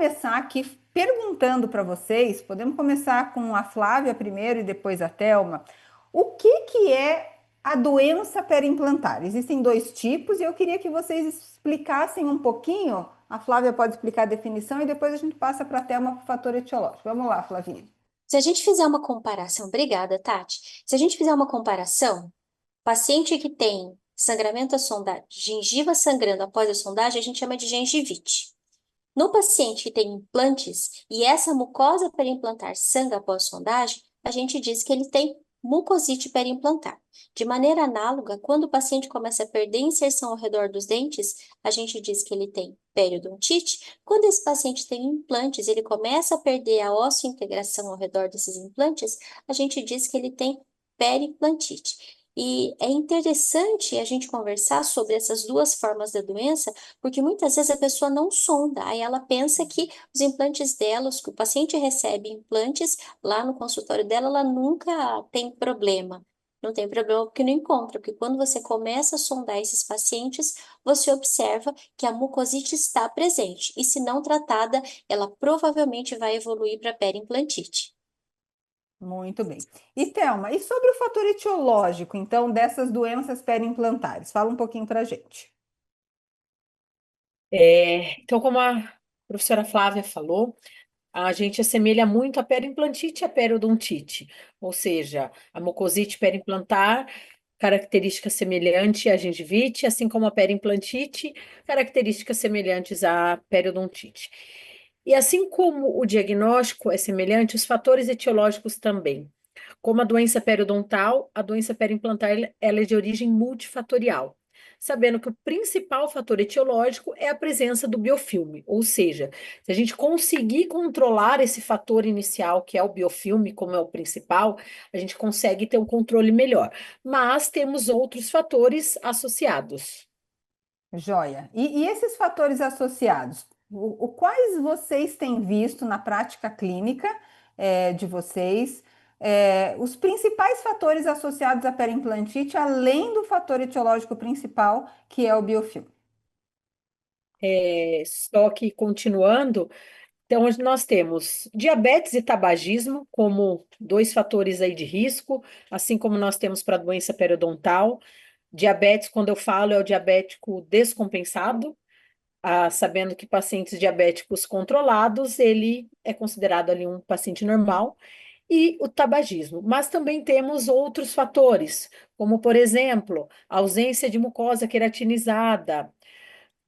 começar aqui perguntando para vocês, podemos começar com a Flávia primeiro e depois a Thelma. O que é a doença periimplantar? Existem dois tipos e eu queria que vocês explicassem um pouquinho. A Flávia pode explicar a definição e depois a gente passa para a Thelma para o fator etiológico. Vamos lá, Flavinha. Se a gente fizer uma comparação, obrigada, Tati. Se a gente fizer uma comparação, paciente que tem sangramento à sondagem, gengiva sangrando após a sondagem, a gente chama de gengivite. No paciente que tem implantes e essa mucosa periimplantar sangra após sondagem, a gente diz que ele tem mucosite periimplantar. De maneira análoga, quando o paciente começa a perder inserção ao redor dos dentes, a gente diz que ele tem periodontite. Quando esse paciente tem implantes, ele começa a perder a osseo-integração ao redor desses implantes, a gente diz que ele tem periimplantite. E é interessante a gente conversar sobre essas duas formas da doença, porque muitas vezes a pessoa não sonda, aí ela pensa que os implantes dela, que o paciente recebe implantes lá no consultório dela, ela nunca tem problema. Não tem problema porque não encontra, porque quando você começa a sondar esses pacientes, você observa que a mucosite está presente, e se não tratada, ela provavelmente vai evoluir para periimplantite. Muito bem. E Thelma, e sobre o fator etiológico, então, dessas doenças periimplantares? Fala um pouquinho para a gente. Então, como a professora Flávia falou, a gente assemelha muito a periimplantite e a periodontite, ou seja, a mucosite periimplantar, característica semelhante à gengivite, assim como a periimplantite, características semelhantes à periodontite. E assim como o diagnóstico é semelhante, os fatores etiológicos também. Como a doença periodontal, a doença periimplantar ela é de origem multifatorial, sabendo que o principal fator etiológico é a presença do biofilme, ou seja, se a gente conseguir controlar esse fator inicial, que é o biofilme, como é o principal, a gente consegue ter um controle melhor. Mas temos outros fatores associados. Joia. E esses fatores associados, quais vocês têm visto na prática clínica de vocês, os principais fatores associados à periimplantite, além do fator etiológico principal, que é o biofilme? Só que continuando, então hoje nós temos diabetes e tabagismo como dois fatores aí de risco, assim como nós temos para a doença periodontal. Diabetes, quando eu falo, é o diabético descompensado, sabendo que pacientes diabéticos controlados, ele é considerado ali um paciente normal, e o tabagismo. Mas também temos outros fatores, como, por exemplo, a ausência de mucosa queratinizada,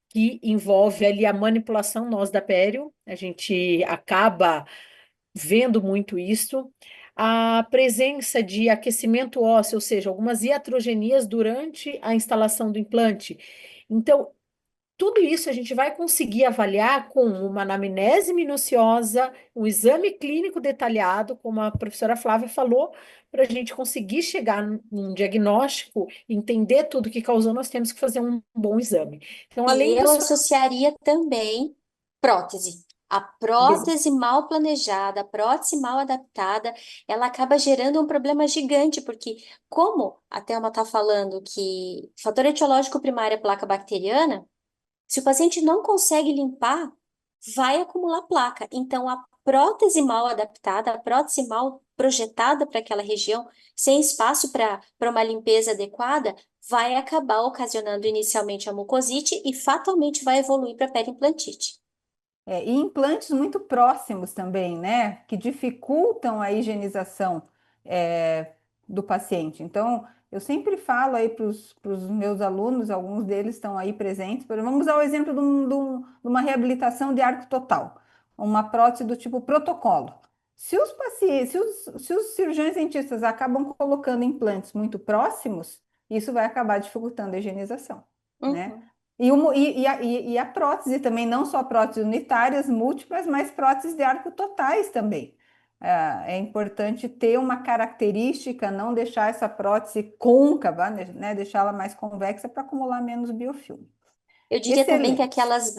que envolve ali a manipulação nós da pério, a gente acaba vendo muito isso, a presença de aquecimento ósseo, ou seja, algumas iatrogenias durante a instalação do implante. Então, tudo isso a gente vai conseguir avaliar com uma anamnese minuciosa, um exame clínico detalhado, como a professora Flávia falou, para a gente conseguir chegar num diagnóstico, entender tudo que causou, nós temos que fazer um bom exame. Então, E além eu dos associaria também prótese. A prótese mal planejada, a prótese mal adaptada, ela acaba gerando um problema gigante, porque como a Thelma está falando que fator etiológico primário é placa bacteriana, se o paciente não consegue limpar, vai acumular placa. Então, a prótese mal adaptada, a prótese mal projetada para aquela região, sem espaço para uma limpeza adequada, vai acabar ocasionando inicialmente a mucosite e fatalmente vai evoluir para a periimplantite. E implantes muito próximos também, né? Que dificultam a higienização do paciente. Então, eu sempre falo aí para os meus alunos, alguns deles estão aí presentes, vamos usar o exemplo de uma reabilitação de arco total, uma prótese do tipo protocolo. Se os pacientes, se os cirurgiões dentistas acabam colocando implantes muito próximos, isso vai acabar dificultando a higienização, né? Uhum. E a prótese também, não só próteses unitárias, múltiplas, mas próteses de arco totais também. É importante ter uma característica, não deixar essa prótese côncava, né? Deixá-la mais convexa para acumular menos biofilme. Eu diria também que Excelente.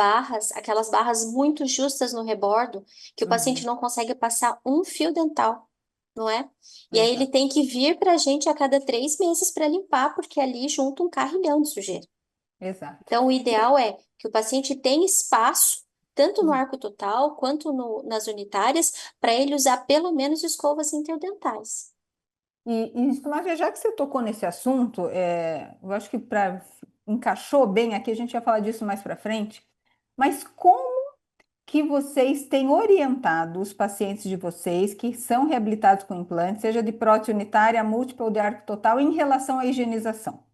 aquelas barras muito justas no rebordo, que o paciente Uhum, não consegue passar um fio dental, não é? E aí ele exato, tem que vir para a gente a cada 3 meses para limpar, porque ali junta um carrilhão de sujeira. exato. Então, o E- ideal é que o paciente tenha espaço tanto no arco total quanto nas unitárias, para ele usar pelo menos escovas interdentais. Flávia, já que você tocou nesse assunto, eu acho que encaixou bem aqui, a gente vai falar disso mais para frente, mas como que vocês têm orientado os pacientes de vocês que são reabilitados com implante, seja de prótese unitária, múltipla ou de arco total, em relação à higienização?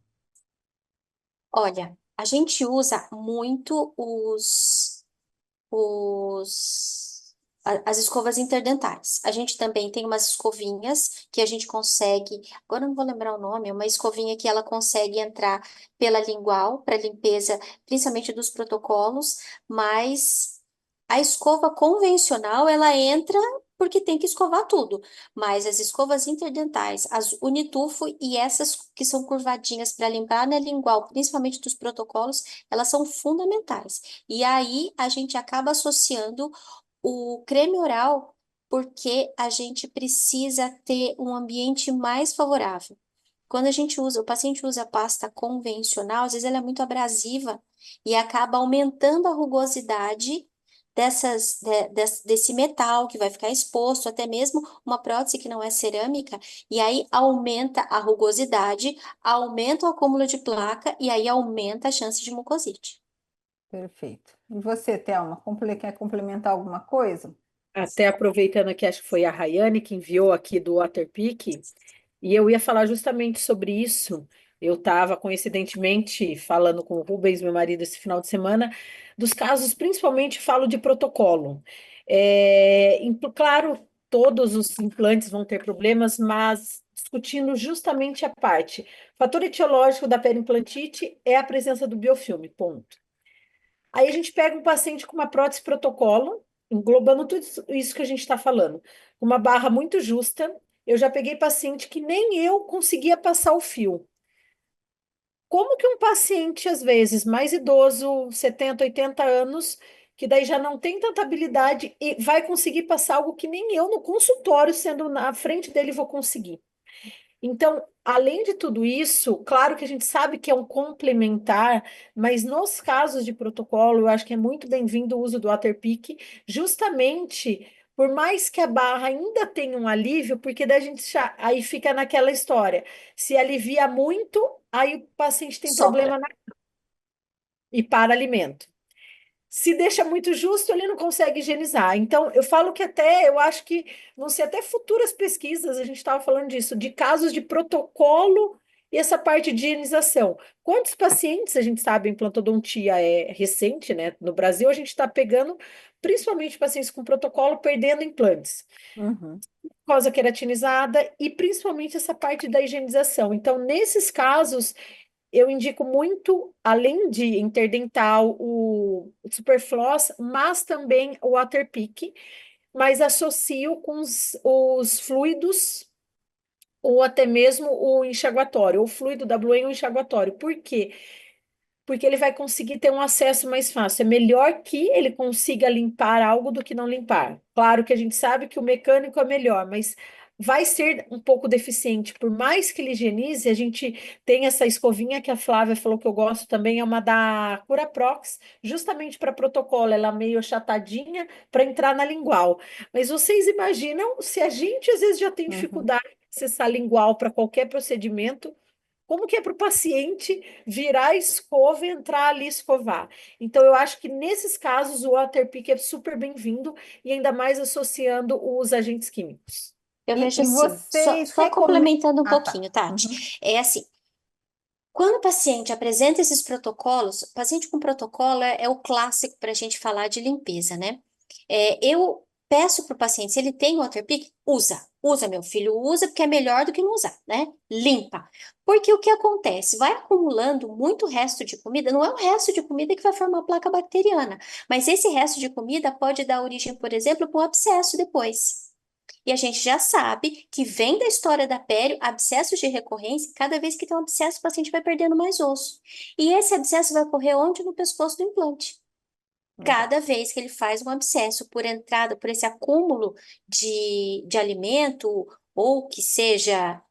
Olha, a gente usa muito as escovas interdentais. A gente também tem umas escovinhas que a gente consegue, agora eu não vou lembrar o nome, é uma escovinha que ela consegue entrar pela lingual para limpeza, principalmente dos protocolos, mas a escova convencional ela entra porque tem que escovar tudo. Mas as escovas interdentais, as Unitufo e essas que são curvadinhas para limpar na lingual, principalmente dos protocolos, elas são fundamentais. E aí a gente acaba associando o creme oral porque a gente precisa ter um ambiente mais favorável. Quando o paciente usa pasta convencional, às vezes ela é muito abrasiva e acaba aumentando a rugosidade desse metal que vai ficar exposto, até mesmo uma prótese que não é cerâmica, e aí aumenta a rugosidade, aumenta o acúmulo de placa e aí aumenta a chance de mucosite. Perfeito. E você, Thelma, quer complementar alguma coisa? Até aproveitando que acho que foi a Rayane que enviou aqui do Waterpik, e eu ia falar justamente sobre isso. Eu estava, coincidentemente, falando com o Rubens, meu marido, esse final de semana, dos casos, principalmente falo de protocolo. Claro, todos os implantes vão ter problemas, mas discutindo justamente a parte. Fator etiológico da periimplantite é a presença do biofilme, ponto. Aí a gente pega um paciente com uma prótese protocolo, englobando tudo isso que a gente está falando, com uma barra muito justa. Eu já peguei paciente que nem eu conseguia passar o fio. Como que um paciente, às vezes, mais idoso, 70, 80 anos, que daí já não tem tanta habilidade e vai conseguir passar algo que nem eu no consultório, sendo na frente dele, vou conseguir? Então, além de tudo isso, claro que a gente sabe que é um complementar, mas nos casos de protocolo, eu acho que é muito bem-vindo o uso do Waterpik, justamente por mais que a barra ainda tenha um alívio, porque daí a gente aí fica naquela história. Se alivia muito, aí o paciente tem Sopra. problema e para alimento. Se deixa muito justo, ele não consegue higienizar. Então, eu falo que até, eu acho que vão ser até futuras pesquisas, a gente estava falando disso, de casos de protocolo e essa parte de higienização. Quantos pacientes, a gente sabe, a implantodontia é recente, né? No Brasil, a gente está pegando, principalmente pacientes com protocolo, perdendo implantes. Uhum. Mucosa queratinizada e principalmente essa parte da higienização. Então, nesses casos, eu indico muito, além de interdental, o Superfloss, mas também o Waterpik, mas associo com os fluidos ou até mesmo o enxaguatório, o fluido da Blue e o enxaguatório. Por quê? Porque ele vai conseguir ter um acesso mais fácil. É melhor que ele consiga limpar algo do que não limpar. Claro que a gente sabe que o mecânico é melhor, mas vai ser um pouco deficiente. Por mais que ele higienize, a gente tem essa escovinha que a Flávia falou que eu gosto também, é uma da Curaprox, justamente para protocolo. Ela é meio achatadinha para entrar na lingual. Mas vocês imaginam se a gente às vezes já tem Uhum. dificuldade de acessar a lingual para qualquer procedimento? Como que é para o paciente virar a escova e entrar ali e escovar? Então, eu acho que nesses casos o Waterpik é super bem-vindo e ainda mais associando os agentes químicos. Eu vejo E assim, só, vocês só recomendam. complementando um Ah, tá. pouquinho, Uhum. Tati. É assim, quando o paciente apresenta esses protocolos, o paciente com protocolo é o clássico para a gente falar de limpeza, né? Eu peço para o paciente, se ele tem o Waterpik, usa. Usa, meu filho, usa, porque é melhor do que não usar, né? Limpa. Porque o que acontece? Vai acumulando muito resto de comida, não é o resto de comida que vai formar placa bacteriana, mas esse resto de comida pode dar origem, por exemplo, para um abscesso depois. E a gente já sabe que vem da história da pério, abscessos de recorrência, cada vez que tem um abscesso, o paciente vai perdendo mais osso. E esse abscesso vai ocorrer onde? No pescoço do implante. Legal. Cada vez que ele faz um abscesso por entrada, por esse acúmulo de alimento, ou que seja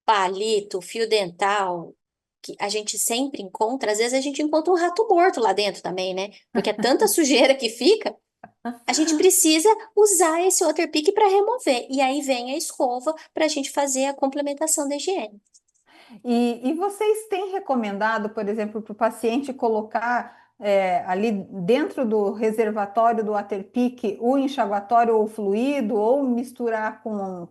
palito, fio dental, que a gente sempre encontra, às vezes a gente encontra um rato morto lá dentro também, né? Porque é tanta sujeira que fica, a gente precisa usar esse Waterpik para remover. E aí vem a escova para a gente fazer a complementação da higiene. E vocês têm recomendado, por exemplo, para o paciente colocar ali dentro do reservatório do Waterpik o enxaguatório ou fluido, ou misturar com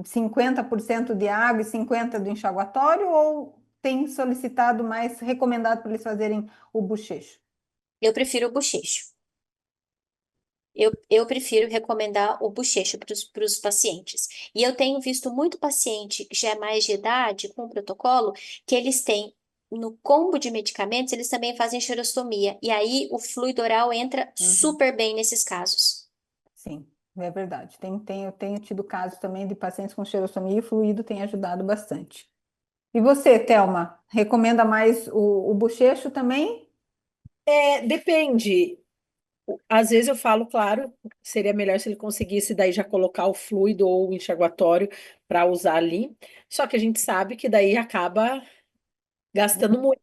50% de água e 50% do enxaguatório, ou tem solicitado mais, recomendado para eles fazerem o bochecho? Eu prefiro o bochecho. Eu prefiro recomendar o bochecho para os pacientes. E eu tenho visto muito paciente que já é mais de idade, com protocolo, que eles têm, no combo de medicamentos, eles também fazem xerostomia. E aí o fluido oral entra Uhum. super bem nesses casos. Sim, é verdade. Eu tenho tido casos também de pacientes com xerostomia e o fluido tem ajudado bastante. E você, Thelma, recomenda mais o bochecho também? Depende. Às vezes eu falo, claro, seria melhor se ele conseguisse daí já colocar o fluido ou o enxaguatório para usar ali. Só que a gente sabe que daí acaba gastando muito.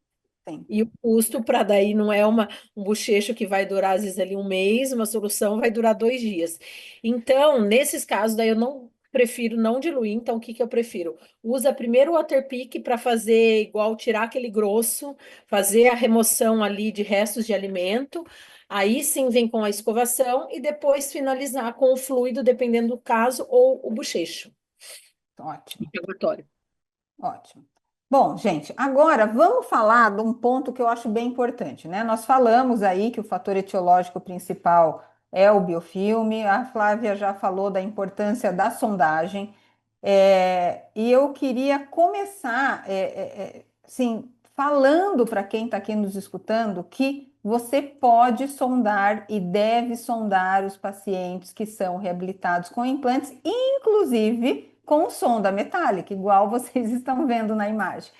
Sim. E o custo para daí não é um bochecho que vai durar, às vezes, ali um mês, uma solução vai durar 2 dias. Então, nesses casos, daí eu não prefiro não diluir. Então, o que que eu prefiro? Usa primeiro o Waterpik para fazer igual, tirar aquele grosso, fazer a remoção ali de restos de alimento. Aí sim vem com a escovação e depois finalizar com o fluido, dependendo do caso, ou o bochecho. Ótimo. Enxaguatório. Ótimo. Bom, gente, agora vamos falar de um ponto que eu acho bem importante, né? Nós falamos aí que o fator etiológico principal é o biofilme, a Flávia já falou da importância da sondagem, e eu queria começar, assim, falando para quem está aqui nos escutando que você pode sondar e deve sondar os pacientes que são reabilitados com implantes, inclusive com sonda metálica, igual vocês estão vendo na imagem.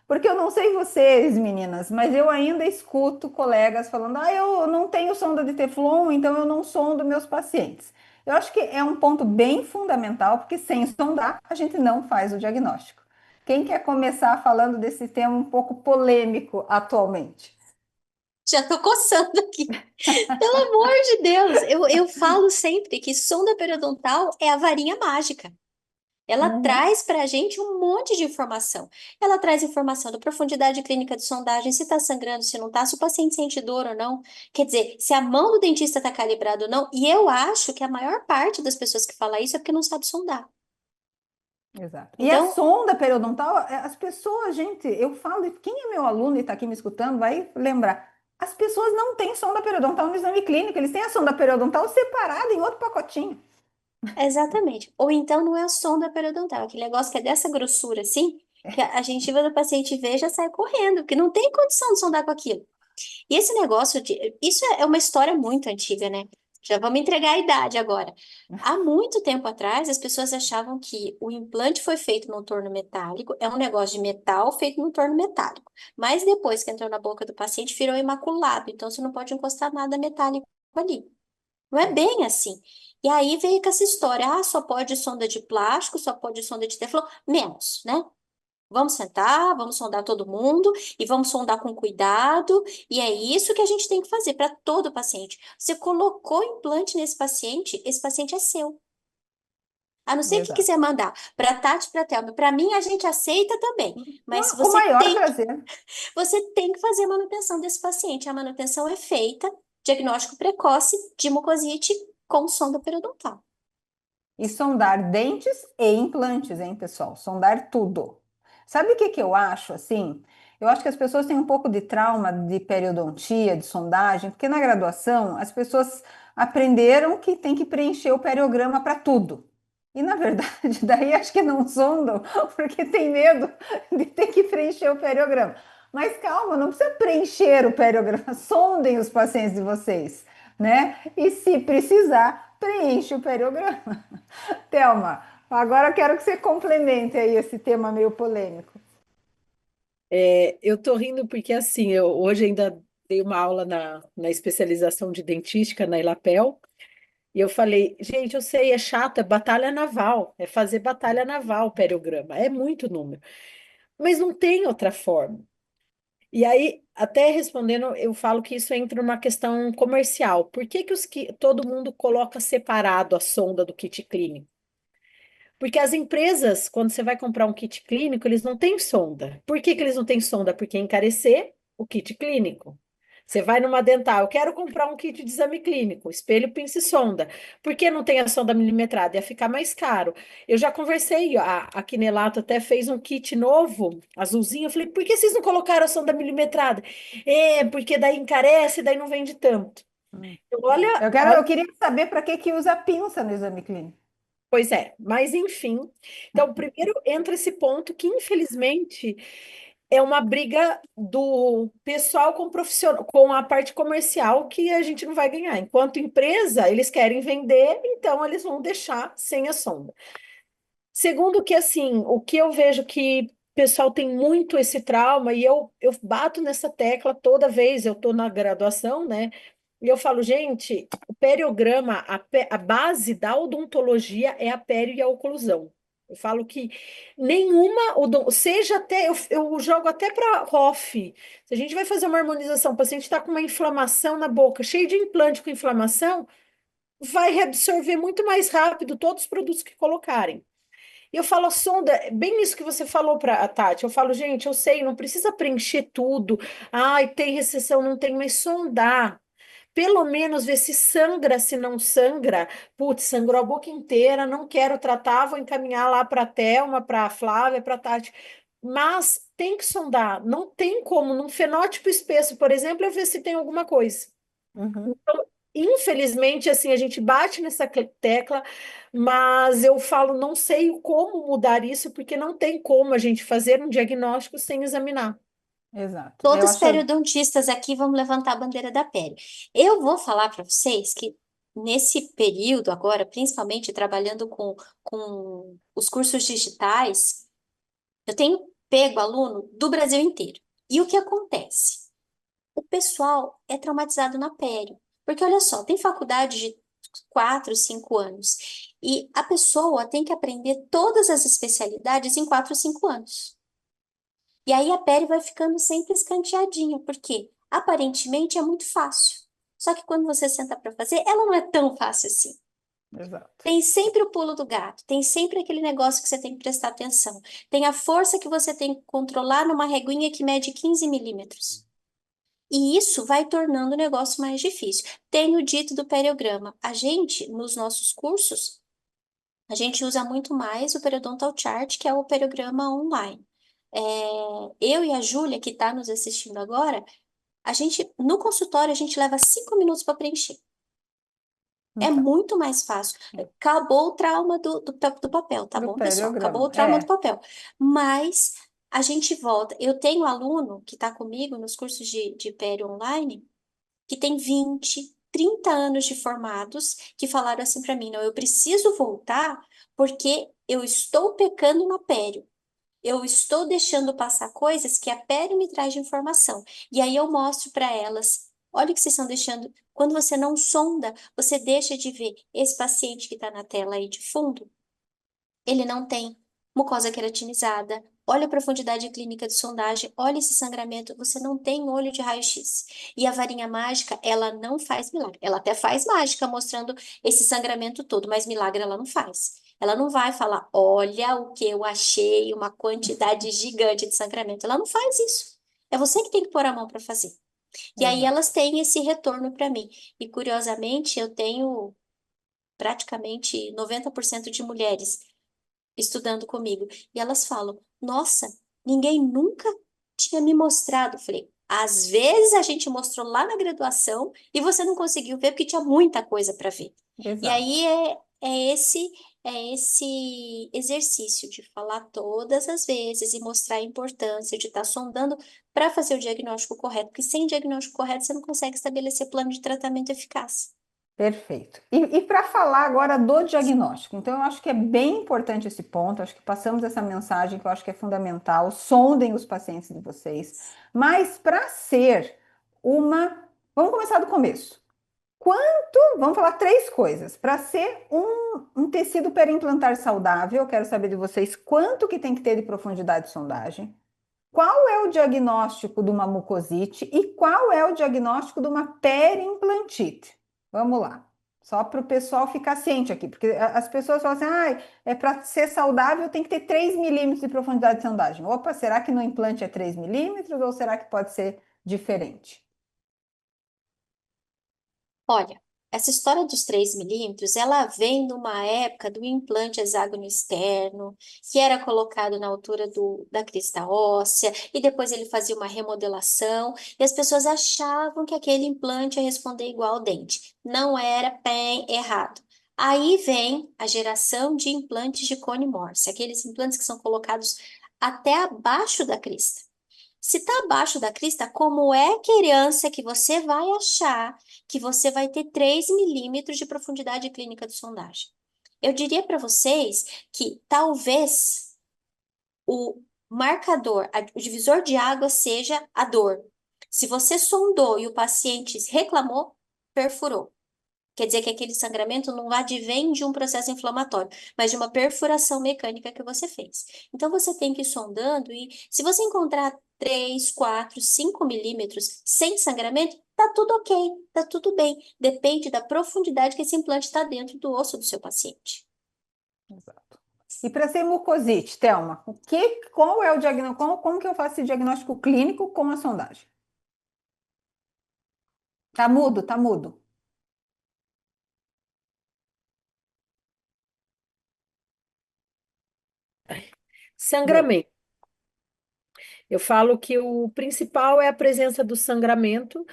Porque eu não sei vocês, meninas, mas eu ainda escuto colegas falando: ah, eu não tenho sonda de Teflon, então eu não sondo meus pacientes. Eu acho que é um ponto bem fundamental, porque sem sondar a gente não faz o diagnóstico. Quem quer começar falando desse tema um pouco polêmico atualmente? Já tô coçando aqui. Pelo amor de Deus, eu falo sempre que sonda periodontal é a varinha mágica. Ela Uhum, traz para a gente um monte de informação. Ela traz informação da profundidade clínica de sondagem, se está sangrando, se não está, se o paciente sente dor ou não. Quer dizer, se a mão do dentista está calibrada ou não. E eu acho que a maior parte das pessoas que fala isso é porque não sabe sondar. exato. E a Então, sonda periodontal, as pessoas, gente, eu falo, quem é meu aluno e está aqui me escutando vai lembrar. As pessoas não têm sonda periodontal no exame clínico, eles têm a sonda periodontal separada em outro pacotinho. exatamente. Ou então não é a sonda periodontal, aquele negócio que é dessa grossura assim, que a gengiva do paciente vê e já sai correndo, porque não tem condição de sondar com aquilo. E esse negócio de. Isso é uma história muito antiga, né? Já vamos entregar a idade agora. Há muito tempo atrás, as pessoas achavam que o implante foi feito num torno metálico, é um negócio de metal feito num torno metálico. Mas depois que entrou na boca do paciente, virou imaculado, então você não pode encostar nada metálico ali. Não é É, bem assim. E aí veio com essa história, ah, só pode sonda de plástico, só pode sonda de teflon, menos, né? Vamos sentar, vamos sondar todo mundo e vamos sondar com cuidado. E é isso que a gente tem que fazer para todo paciente. Você colocou implante nesse paciente, esse paciente é seu. A não ser que exato. quiser mandar para Tati, para Thelma, para mim a gente aceita também. Mas Com o maior prazer. você tem que fazer a manutenção desse paciente. A manutenção é feita, diagnóstico precoce de mucosite com sonda periodontal. E sondar dentes e implantes, hein, pessoal? Sondar tudo. Sabe o que que eu acho, assim? Eu acho que as pessoas têm um pouco de trauma de periodontia, de sondagem, porque na graduação as pessoas aprenderam que tem que preencher o periograma para tudo. E na verdade, daí acho que não sondam, porque tem medo de ter que preencher o periograma. Mas calma, não precisa preencher o periograma, sondem os pacientes de vocês, né? E se precisar, preenche o periograma. Thelma, agora eu quero que você complemente aí esse tema meio polêmico. Eu tô rindo porque, assim, eu hoje ainda dei uma aula na especialização de dentística na Ilapel, e eu falei, gente, eu sei, é chato, é batalha naval, é fazer batalha naval, periograma, é muito número, mas não tem outra forma. E aí, até respondendo, eu falo que isso entra numa questão comercial. Por que que todo mundo coloca separado a sonda do kit clínico? Porque as empresas, quando você vai comprar um kit clínico, eles não têm sonda. Por que que eles não têm sonda? Porque encarecer o kit clínico. Você vai numa dental, eu quero comprar um kit de exame clínico, espelho, pinça e sonda. Por que não tem a sonda milimetrada? Ia ficar mais caro. Eu já conversei, a Quinelato até fez um kit novo, azulzinho. Eu falei, por que vocês não colocaram a sonda milimetrada? É, porque daí encarece, daí não vende tanto. Hum. Olha, Eu queria saber para que que usa pinça no exame clínico. pois é, mas enfim. Então, primeiro entra esse ponto que, infelizmente, é uma briga do pessoal com o profissional, com a parte comercial que a gente não vai ganhar. Enquanto empresa, eles querem vender, então eles vão deixar sem a sonda. Segundo que, assim, o que eu vejo que o pessoal tem muito esse trauma, e eu bato nessa tecla toda vez, eu estou na graduação, né? E eu falo, gente, o periograma, a base da odontologia é a pério e a oclusão. Eu falo que nenhuma, seja até, eu jogo até para ROF. Se a gente vai fazer uma harmonização, o paciente está com uma inflamação na boca, cheio de implante com inflamação, vai reabsorver muito mais rápido todos os produtos que colocarem. E eu falo, sonda, bem isso que você falou para a Tati. Eu falo, gente, eu sei, não precisa preencher tudo. Ai, tem recessão, não tem, mas sondar. Pelo menos ver se sangra, se não sangra. Putz, sangrou a boca inteira, não quero tratar, vou encaminhar lá para a Thelma, para a Flávia, para a Tati. Mas tem que sondar, não tem como, num fenótipo espesso, por exemplo, eu ver se tem alguma coisa. Uhum. Infelizmente, assim, a gente bate nessa tecla, mas eu falo, não sei como mudar isso, porque não tem como a gente fazer um diagnóstico sem examinar. Exato. Eu Todos acho. periodontistas aqui vamos levantar a bandeira da pele. Eu vou falar para vocês que nesse período agora, principalmente trabalhando com os cursos digitais, eu tenho pego aluno do Brasil inteiro. E o que acontece? O pessoal é traumatizado na pele. Porque olha só, tem faculdade de 4, 5 anos. E a pessoa tem que aprender todas as especialidades em 4, 5 anos. E aí a pele vai ficando sempre escanteadinha, porque aparentemente é muito fácil. Só que quando você senta para fazer, ela não é tão fácil assim. Exato. Tem sempre o pulo do gato, tem sempre aquele negócio que você tem que prestar atenção. Tem a força que você tem que controlar numa reguinha que mede 15 milímetros. E isso vai tornando o negócio mais difícil. Tem o dito do periograma. A gente, nos nossos cursos, a gente usa muito mais o Periodontal Chart, que é o periograma online. É, eu e a Júlia, que está nos assistindo agora, a gente, no consultório, a gente leva 5 minutos para preencher. É Então, muito mais fácil. Acabou o trauma do papel, tá do bom, pessoal? Acabou periograma. o trauma do É. papel. Mas a gente volta. Eu tenho aluno que está comigo nos cursos de pério online, que tem 20, 30 anos de formados, que falaram assim para mim, não, eu preciso voltar porque eu estou pecando no pério. Eu estou deixando passar coisas que a pele me traz de informação. E aí eu mostro para elas, olha o que vocês estão deixando. Quando você não sonda, você deixa de ver esse paciente que está na tela aí de fundo, ele não tem mucosa queratinizada. Olha a profundidade clínica de sondagem, olha esse sangramento, você não tem olho de raio-x. E a varinha mágica, ela não faz milagre. Ela até faz mágica mostrando esse sangramento todo, mas milagre ela não faz. Ela não vai falar, olha o que eu achei, uma quantidade gigante de sangramento. Ela não faz isso. É você que tem que pôr a mão para fazer. E aí Exato. elas têm esse retorno para mim. E curiosamente, eu tenho praticamente 90% de mulheres estudando comigo. E elas falam: Nossa, ninguém nunca tinha me mostrado. Eu falei: Às vezes a gente mostrou lá na graduação e você não conseguiu ver porque tinha muita coisa para ver. E Exato. aí é esse exercício de falar todas as vezes e mostrar a importância de estar sondando para fazer o diagnóstico correto, porque sem diagnóstico correto você não consegue estabelecer plano de tratamento eficaz. Perfeito. E para falar agora do diagnóstico, então eu acho que é bem importante esse ponto, acho que passamos essa mensagem que eu acho que é fundamental, sondem os pacientes de vocês, mas para ser uma, vamos começar do começo. Quanto, vamos falar três coisas, para ser um tecido periimplantar saudável, eu quero saber de vocês quanto que tem que ter de profundidade de sondagem, qual é o diagnóstico de uma mucosite e qual é o diagnóstico de uma periimplantite? Vamos lá. Só para o pessoal ficar ciente aqui, porque as pessoas falam assim, ah, é para ser saudável tem que ter 3 milímetros de profundidade de sondagem. Opa, será que no implante é 3 milímetros ou será que pode ser diferente? Olha, essa história dos 3 milímetros, ela vem numa época do implante hexágono externo, que era colocado na altura da crista óssea, e depois ele fazia uma remodelação, e as pessoas achavam que aquele implante ia responder igual ao dente. Não era bem errado. Aí vem a geração de implantes de cone Morse, aqueles implantes que são colocados até abaixo da crista. Se está abaixo da crista, como é criança que você vai achar que você vai ter 3 milímetros de profundidade clínica de sondagem? Eu diria para vocês que talvez o marcador, o divisor de água seja a dor. Se você sondou e o paciente reclamou, perfurou. Quer dizer que aquele sangramento não advém de um processo inflamatório, mas de uma perfuração mecânica que você fez. Então você tem que ir sondando e se você encontrar 3, 4, 5 milímetros sem sangramento, tá tudo ok, tá tudo bem. Depende da profundidade que esse implante está dentro do osso do seu paciente. Exato. E para ser mucosite, Thelma, qual é o diagnóstico? Como que eu faço esse diagnóstico clínico com a sondagem? Tá mudo, tá mudo. Deu. Sangramento. Eu falo que o principal é a presença do sangramento.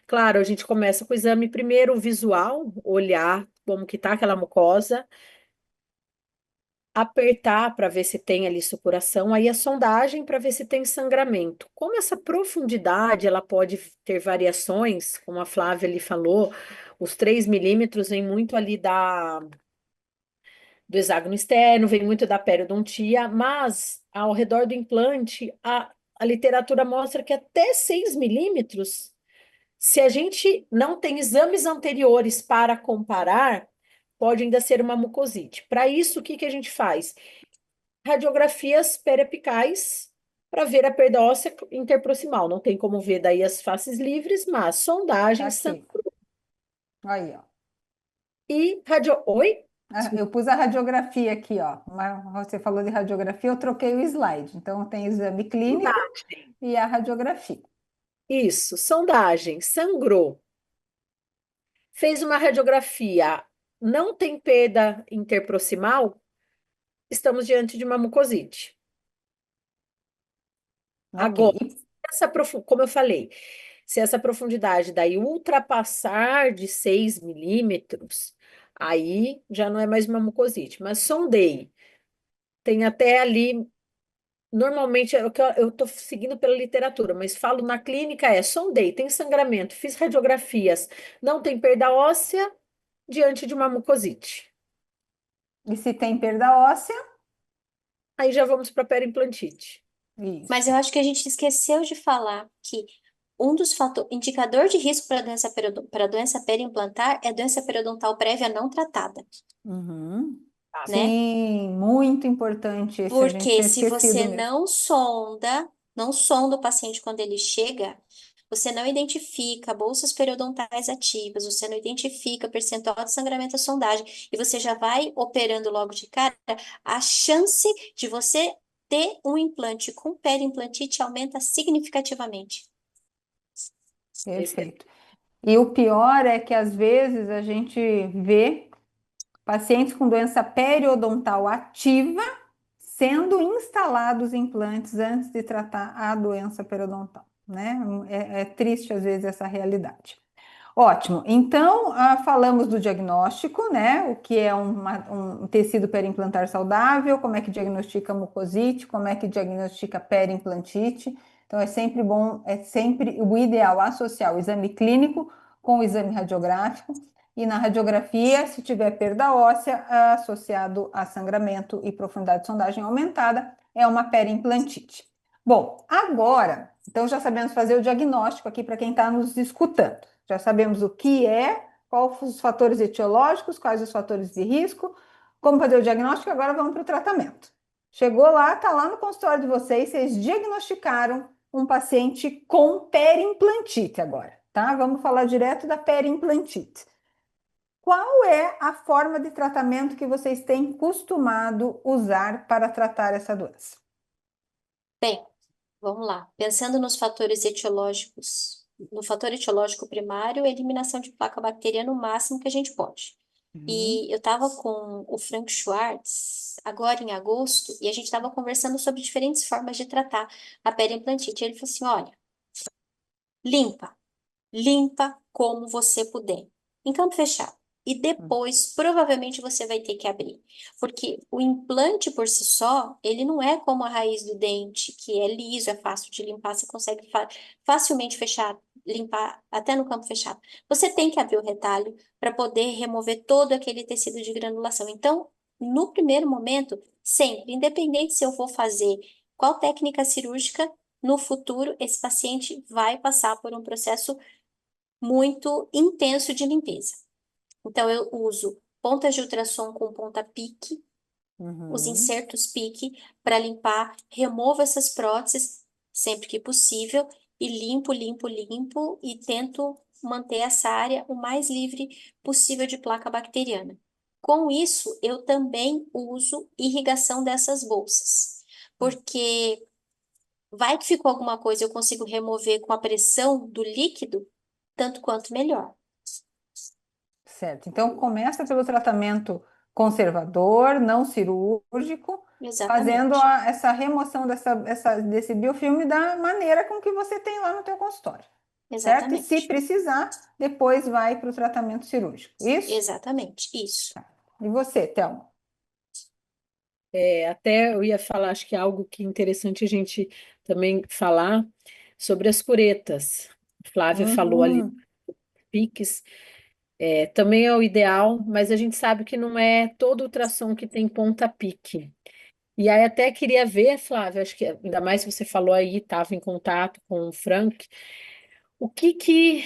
Claro, a gente começa com o exame primeiro visual, olhar como que tá aquela mucosa, apertar para ver se tem ali supuração, aí a sondagem para ver se tem sangramento. Como essa profundidade, ela pode ter variações, como a Flávia ali falou, os 3 milímetros vem muito ali do hexágono externo, vem muito da periodontia, mas ao redor do implante, a literatura mostra que até 6 milímetros, se a gente não tem exames anteriores para comparar, pode ainda ser uma mucosite. Para isso, o que que a gente faz? Radiografias periapicais para ver a perda óssea interproximal. Não tem como ver daí as faces livres, mas Tá sondagens aqui. Aí, ó. e radio... Oi? Ah, eu pus a radiografia aqui, ó. Você falou de radiografia, eu troquei o slide. Então, tem o exame clínico Sondagem. e a radiografia. Isso, sondagem, sangrou. Fez uma radiografia, não tem perda interproximal, estamos diante de uma mucosite. Ok. Agora, como eu falei, se essa profundidade daí ultrapassar de 6 milímetros, aí já não é mais uma mucosite, mas sondei. Tem até ali, normalmente é o que eu estou seguindo pela literatura, mas falo na clínica sondei, tem sangramento, fiz radiografias, não tem perda óssea diante de uma mucosite. E se tem perda óssea? Aí já vamos para periimplantite. Mas Isso. eu acho que a gente esqueceu de falar que um dos fatores, indicador de risco para doença periimplantar é doença periodontal prévia não tratada, Uhum. Tá. né? Sim, muito importante esse, a gente Porque tinha se você esquecido mesmo. não sonda o paciente quando ele chega, você não identifica bolsas periodontais ativas, você não identifica percentual de sangramento à sondagem, e você já vai operando logo de cara, a chance de você ter um implante com periimplantite aumenta significativamente. Esse é. Perfeito. E o pior é que às vezes a gente vê pacientes com doença periodontal ativa sendo instalados implantes antes de tratar a doença periodontal, né? É triste às vezes essa realidade. Ótimo. Então, falamos do diagnóstico, né? O que é um tecido periimplantar saudável, como é que diagnostica mucosite, como é que diagnostica periimplantite. Então, é sempre bom, é sempre o ideal associar o exame clínico com o exame radiográfico. E na radiografia, se tiver perda óssea associado a sangramento e profundidade de sondagem aumentada, é uma periimplantite. Bom, agora, então já sabemos fazer o diagnóstico aqui para quem está nos escutando. Já sabemos o que é, quais os fatores etiológicos, quais os fatores de risco, como fazer o diagnóstico, agora vamos para o tratamento. Chegou lá, tá lá no consultório de vocês, vocês diagnosticaram um paciente com perimplantite agora, tá? Vamos falar direto da perimplantite. Qual é a forma de tratamento que vocês têm costumado usar para tratar essa doença? Bem, vamos lá. Pensando nos fatores etiológicos, no fator etiológico primário, eliminação de placa bacteriana o máximo que a gente pode. Uhum, E eu estava com o Frank Schwartz agora em agosto e a gente estava conversando sobre diferentes formas de tratar a periimplantite. Ele falou assim: olha, limpa, limpa como você puder, em campo fechado. E depois, provavelmente, você vai ter que abrir. Porque o implante por si só, ele não é como a raiz do dente, que é liso, é fácil de limpar, você consegue facilmente fechar, limpar até no campo fechado. Você tem que abrir o retalho para poder remover todo aquele tecido de granulação. Então, no primeiro momento, sempre, independente se eu vou fazer qual técnica cirúrgica, no futuro, esse paciente vai passar por um processo muito intenso de limpeza. Então, eu uso pontas de ultrassom com ponta pique, os uhum. insertos pique, para limpar, removo essas próteses sempre que possível e limpo, limpo, limpo e tento manter essa área o mais livre possível de placa bacteriana. Com isso, eu também uso irrigação dessas bolsas, porque vai que ficou alguma coisa, eu consigo remover com a pressão do líquido, tanto quanto melhor. Certo. Então, começa pelo tratamento conservador, não cirúrgico, fazendo Exatamente. essa remoção desse biofilme da maneira com que você tem lá no teu consultório, certo? E se Exatamente. precisar, depois vai para o tratamento cirúrgico. Isso? Exatamente. Isso. E você, Thelma? Até eu ia falar, acho que é algo que é interessante a gente também falar sobre as curetas. A Flávia falou ali, Uhum. piques, também é o ideal, mas a gente sabe que não é todo ultrassom que tem ponta pique. E aí até queria ver, Flávia, acho que ainda mais se você falou aí, estava em contato com o Frank, o que que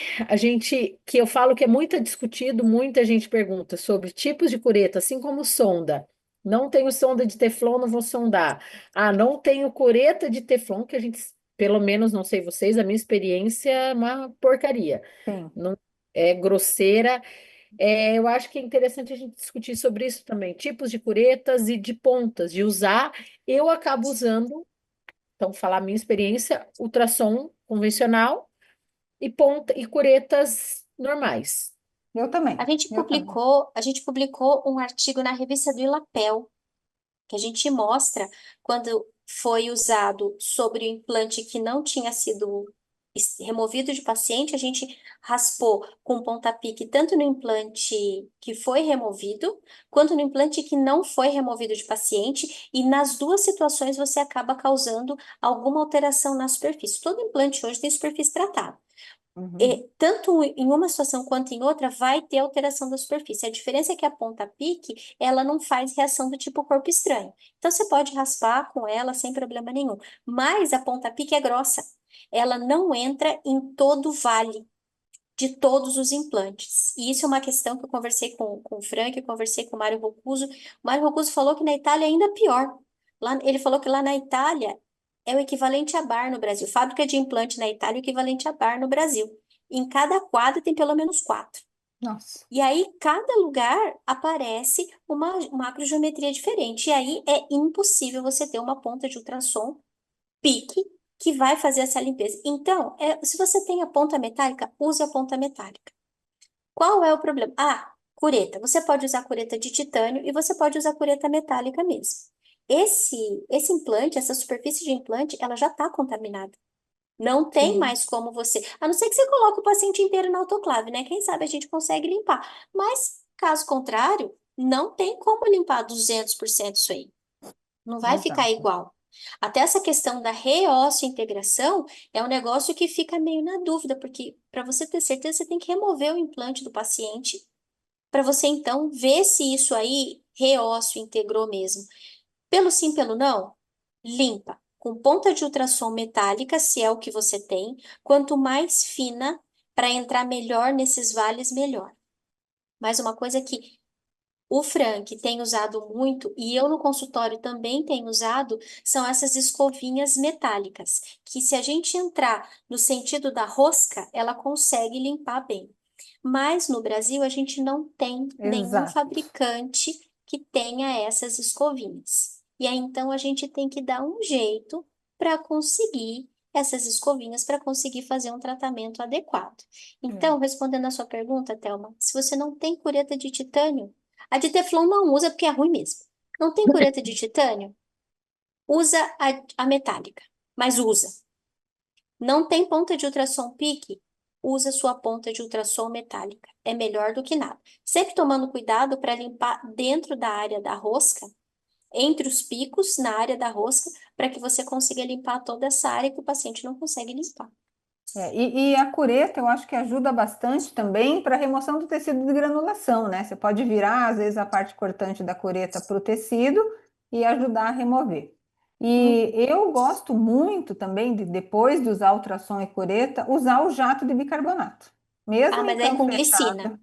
que eu falo que é muito discutido, muita gente pergunta sobre tipos de cureta, assim como sonda. Não tenho sonda de Teflon, não vou sondar. Ah, não tenho cureta de Teflon, que a gente, pelo menos, não sei vocês, a minha experiência é uma porcaria. Sim. Não é grosseira. Eu acho que é interessante a gente discutir sobre isso também, tipos de curetas e de pontas, de usar. Eu acabo usando, então, falar a minha experiência, ultrassom convencional e ponta e curetas normais. Eu também. Eu também. A gente publicou um artigo na revista do Ilapel, que a gente mostra quando foi usado sobre o implante que não tinha sido removido de paciente, a gente raspou com ponta-pique tanto no implante que foi removido, quanto no implante que não foi removido de paciente, e nas duas situações você acaba causando alguma alteração na superfície. Todo implante hoje tem superfície tratada. Uhum. E, tanto em uma situação quanto em outra, vai ter alteração da superfície. A diferença é que a ponta-pique, ela não faz reação do tipo corpo estranho. Então, você pode raspar com ela sem problema nenhum. Mas a ponta-pique é grossa. Ela não entra em todo o vale de todos os implantes. E isso é uma questão que eu conversei com o Frank, eu conversei com o Mário Rocuso. O Mário Rocuso falou que na Itália é ainda pior. Lá, ele falou que lá na Itália é o equivalente a bar no Brasil. Fábrica de implante na Itália é o equivalente a bar no Brasil. Em cada quadra tem pelo menos quatro. Nossa. E aí, cada lugar aparece uma macrogeometria diferente. E aí é impossível você ter uma ponta de ultrassom pique que vai fazer essa limpeza. Então, se você tem a ponta metálica, use a ponta metálica. Qual é o problema? Ah, cureta. Você pode usar cureta de titânio e você pode usar cureta metálica mesmo. Esse implante, essa superfície de implante, ela já está contaminada. Não tem Sim. mais como você. A não ser que você coloque o paciente inteiro na autoclave, né? Quem sabe a gente consegue limpar. Mas, caso contrário, não tem como limpar 200% isso aí. Não vai ficar Exato. igual. Até essa questão da reosso-integração é um negócio que fica meio na dúvida, porque para você ter certeza, você tem que remover o implante do paciente, para você então ver se isso aí reosso integrou mesmo. Pelo sim, pelo não, limpa. Com ponta de ultrassom metálica, se é o que você tem, quanto mais fina, para entrar melhor nesses vales, melhor. Mas uma coisa que O Frank tem usado muito, e eu no consultório também tenho usado, são essas escovinhas metálicas, que se a gente entrar no sentido da rosca, ela consegue limpar bem. Mas no Brasil a gente não tem nenhum Exato. fabricante que tenha essas escovinhas. E aí então a gente tem que dar um jeito para conseguir essas escovinhas para conseguir fazer um tratamento adequado. É. Então, respondendo a sua pergunta, Thelma, se você não tem cureta de titânio, a de Teflon não usa porque é ruim mesmo. Não tem cureta de titânio? Usa a metálica, mas usa. Não tem ponta de ultrassom pique? Usa sua ponta de ultrassom metálica. É melhor do que nada. Sempre tomando cuidado para limpar dentro da área da rosca, entre os picos, na área da rosca, para que você consiga limpar toda essa área que o paciente não consegue limpar. E a cureta eu acho que ajuda bastante também para a remoção do tecido de granulação, né? Você pode virar, às vezes, a parte cortante da cureta para o tecido e ajudar a remover. E Uhum. eu gosto muito também de, depois de usar ultrassom e cureta, usar o jato de bicarbonato. Ah, Mesmo em mas é campo com glicina. fechado,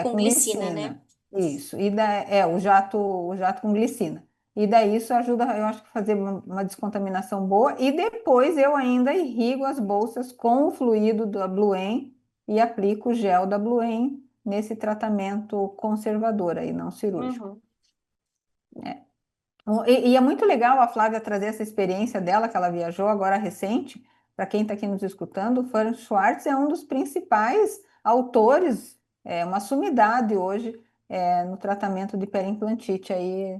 Com com glicina, né? glicina. Isso. O jato com glicina. E daí isso ajuda, eu acho que fazer uma descontaminação boa. E depois eu ainda irrigo as bolsas com o fluido da Bluen e aplico o gel da Bluen nesse tratamento conservador aí, não cirúrgico. Uhum. E é muito legal a Flávia trazer essa experiência dela, que ela viajou agora recente. Para quem está aqui nos escutando, o Frank Schwartz é um dos principais autores, uma sumidade hoje, no tratamento de periimplantite aí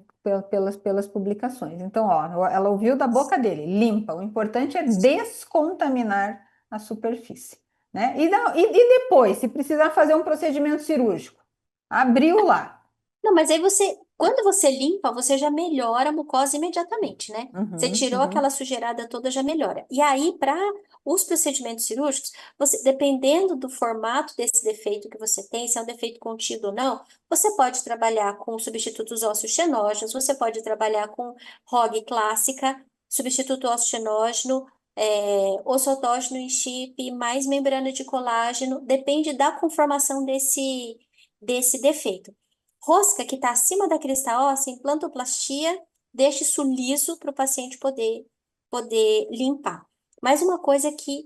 pelas publicações. Então, ó, ela ouviu da boca dele, limpa. O importante é descontaminar a superfície, né? E depois, se precisar fazer um procedimento cirúrgico, abriu lá. Não, mas aí você, quando você limpa, você já melhora a mucosa imediatamente, né? Você Uhum, tirou aquela uhum, sujeirada toda, já melhora. E aí, para os procedimentos cirúrgicos, você, dependendo do formato desse defeito que você tem, se é um defeito contido ou não, você pode trabalhar com substitutos ósseo-xenógenos, você pode trabalhar com ROG clássica, substituto ósseo-xenógeno, osso autógeno em chip, mais membrana de colágeno, depende da conformação desse defeito. Rosca que está acima da crista óssea, implantoplastia, deixa isso liso para o paciente poder limpar. Mas uma coisa que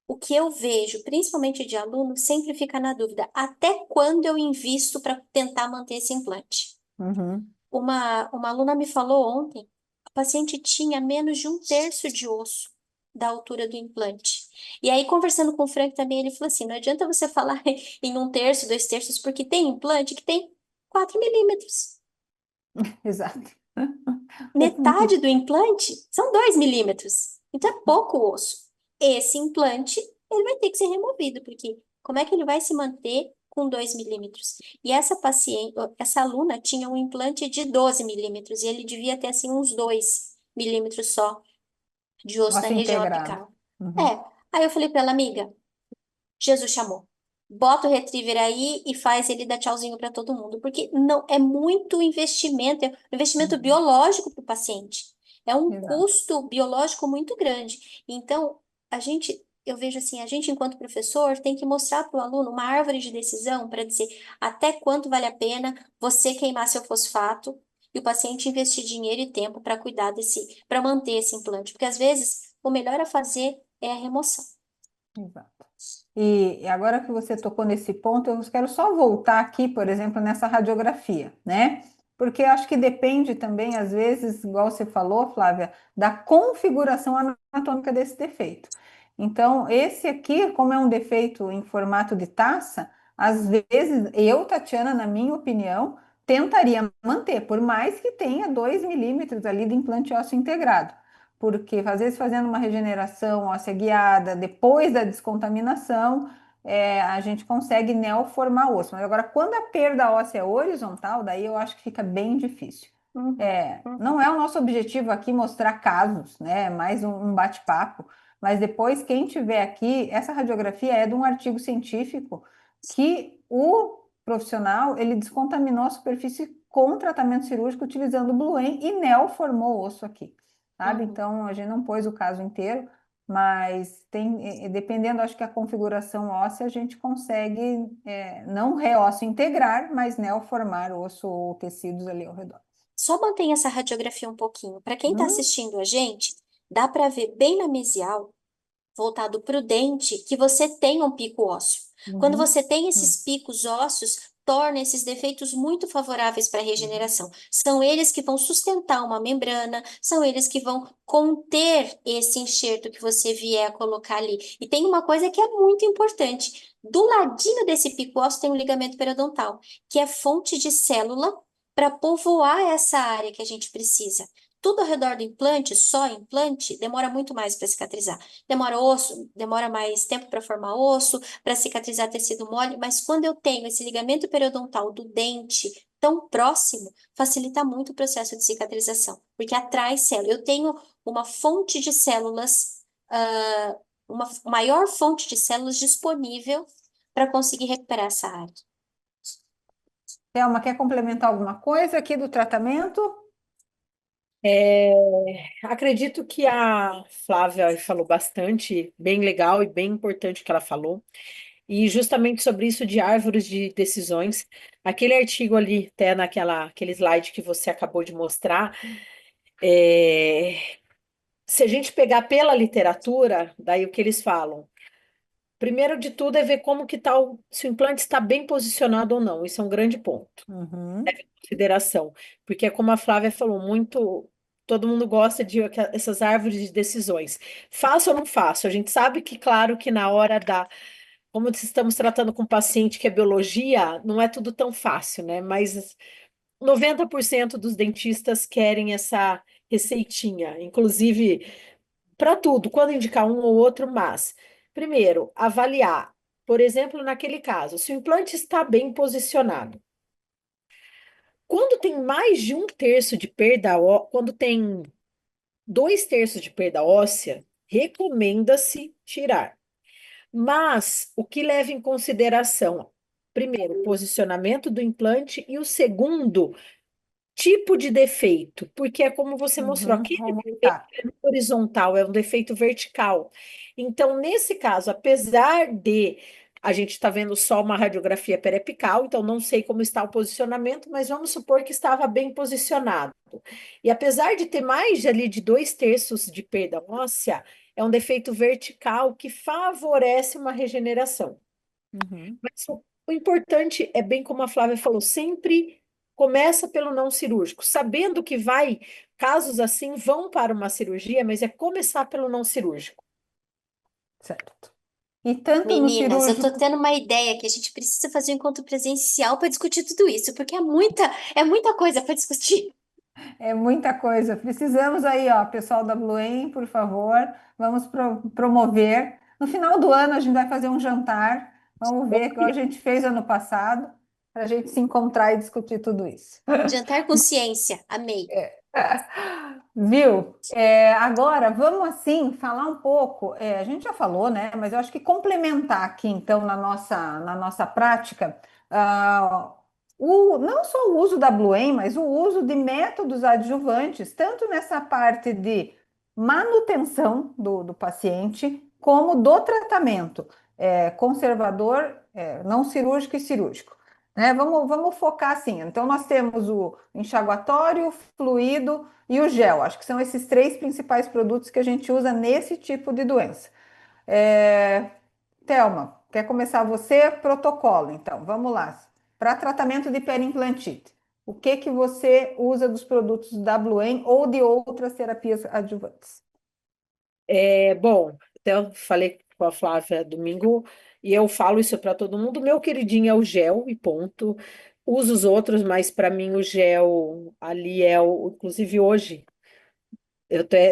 o que eu vejo, principalmente de aluno, sempre fica na dúvida: até quando eu invisto para tentar manter esse implante? uhum. Uma aluna me falou ontem, a paciente tinha menos de um terço de osso da altura do implante. E aí, conversando com o Frank também, ele falou assim: não adianta você falar em um terço, dois terços, porque tem implante que tem 4 milímetros. Exato. Metade do implante são 2 milímetros. Então é pouco osso. Esse implante, ele vai ter que ser removido, porque como é que ele vai se manter com 2 milímetros? E essa paciente, essa aluna tinha um implante de 12 milímetros e ele devia ter assim uns 2 milímetros só de osso na Osso região integrado. apical. Uhum. É. Aí eu falei para ela, amiga, Jesus chamou. Bota o retriever aí e faz ele dar tchauzinho para todo mundo, porque não é muito investimento, é um investimento Uhum. biológico para o paciente. É um Exato. custo biológico muito grande. Então, eu vejo assim, a gente enquanto professor tem que mostrar para o aluno uma árvore de decisão para dizer até quanto vale a pena você queimar seu fosfato e o paciente investir dinheiro e tempo para cuidar para manter esse implante, porque às vezes o melhor a fazer é a remoção. Exato. E agora que você tocou nesse ponto, eu quero só voltar aqui, por exemplo, nessa radiografia, né? Porque eu acho que depende também, às vezes, igual você falou, Flávia, da configuração anatômica desse defeito. Então, esse aqui, como é um defeito em formato de taça, às vezes eu, Tatiana, na minha opinião, tentaria manter, por mais que tenha 2 milímetros ali de implante ósseo integrado. Porque às vezes fazendo uma regeneração óssea guiada, depois da descontaminação, a gente consegue neoformar o osso. Mas agora, quando a perda óssea é horizontal, daí eu acho que fica bem difícil. Uhum, Não uhum, é o nosso objetivo aqui mostrar casos, né? É mais um bate-papo. Mas depois, quem tiver aqui, essa radiografia é de um artigo científico que o profissional ele descontaminou a superfície com tratamento cirúrgico utilizando o Bluen e neoformou o osso aqui, sabe? uhum. Então, a gente não pôs o caso inteiro, mas dependendo, acho que a configuração óssea, a gente consegue não reósseo integrar, mas neoformar osso ou tecidos ali ao redor. Só mantém essa radiografia um pouquinho. Para quem está Hum, assistindo a gente, dá para ver bem na mesial, voltado para o dente, que você tem um pico ósseo. Quando uhum, você tem hum, esses picos ósseos, torna esses defeitos muito favoráveis para a regeneração. São eles que vão sustentar uma membrana, são eles que vão conter esse enxerto que você vier a colocar ali. E tem uma coisa que é muito importante. Do ladinho desse pico ósseo tem um ligamento periodontal, que é fonte de célula para povoar essa área que a gente precisa. Tudo ao redor do implante, só implante, demora muito mais para cicatrizar. Demora osso, demora mais tempo para formar osso, para cicatrizar tecido mole, mas quando eu tenho esse ligamento periodontal do dente tão próximo, facilita muito o processo de cicatrização, porque atrai células. Eu tenho uma fonte de células, uma maior fonte de células disponível para conseguir recuperar essa área. Thelma, quer complementar alguma coisa aqui do tratamento? É, acredito que a Flávia falou bastante, bem legal e bem importante que ela falou. E justamente sobre isso de árvores de decisões, aquele artigo ali, até aquele slide que você acabou de mostrar, é, se a gente pegar pela literatura, daí o que eles falam? Primeiro de tudo é ver como que tá se o implante está bem posicionado ou não. Isso é um grande ponto. Uhum, Consideração, porque como a Flávia falou, muito todo mundo gosta de essas árvores de decisões. Faço ou não faço? A gente sabe que, claro, que na hora da, como estamos tratando com um paciente que é biologia, não é tudo tão fácil, né? Mas 90% dos dentistas querem essa receitinha, inclusive para tudo, quando indicar um ou outro, mas primeiro, avaliar, por exemplo, naquele caso, se o implante está bem posicionado. Quando tem mais de um terço de perda, quando tem dois terços de perda óssea, recomenda-se tirar. Mas o que leva em consideração, primeiro, o posicionamento do implante e o segundo, tipo de defeito, porque é como você mostrou, uhum, aquele vamos defeito voltar. é horizontal, é um defeito vertical. Então, nesse caso, apesar de a gente estar vendo só uma radiografia periapical, então não sei como está o posicionamento, mas vamos supor que estava bem posicionado. E apesar de ter mais ali de dois terços de perda óssea, é um defeito vertical que favorece uma regeneração. Uhum. Mas o importante é bem como a Flávia falou, sempre começa pelo não cirúrgico, sabendo que vai, casos assim vão para uma cirurgia, mas é começar pelo não cirúrgico. Certo. E tanto no Meninas, eu tô cirúrgico. tendo uma ideia que a gente precisa fazer um encontro presencial para discutir tudo isso, porque é muita coisa para discutir. É muita coisa. Precisamos aí, ó, pessoal da Bluen, por favor, vamos promover. No final do ano a gente vai fazer um jantar. Vamos ver, igual a gente fez ano passado, para a gente se encontrar e discutir tudo isso. Jantar com ciência, amei. Viu? Agora vamos assim falar um pouco. A gente já falou, né? Mas eu acho que complementar aqui então na nossa prática, ah, não só o uso da Bluen, mas o uso de métodos adjuvantes, tanto nessa parte de manutenção do paciente, como do tratamento, conservador, não cirúrgico e cirúrgico. Né? Vamos focar assim. Então, nós temos o enxaguatório, o fluido e o gel. Acho que são esses três principais produtos que a gente usa nesse tipo de doença. É... Thelma, quer começar você? Protocolo, então, vamos lá. Para tratamento de periimplantite, o que que você usa dos produtos da Bluen ou de outras terapias adjuvantes? Bom, até eu falei com a Flávia domingo e eu falo isso para todo mundo. Meu queridinho é o gel e ponto. Uso os outros, mas para mim o gel ali é o. Inclusive hoje,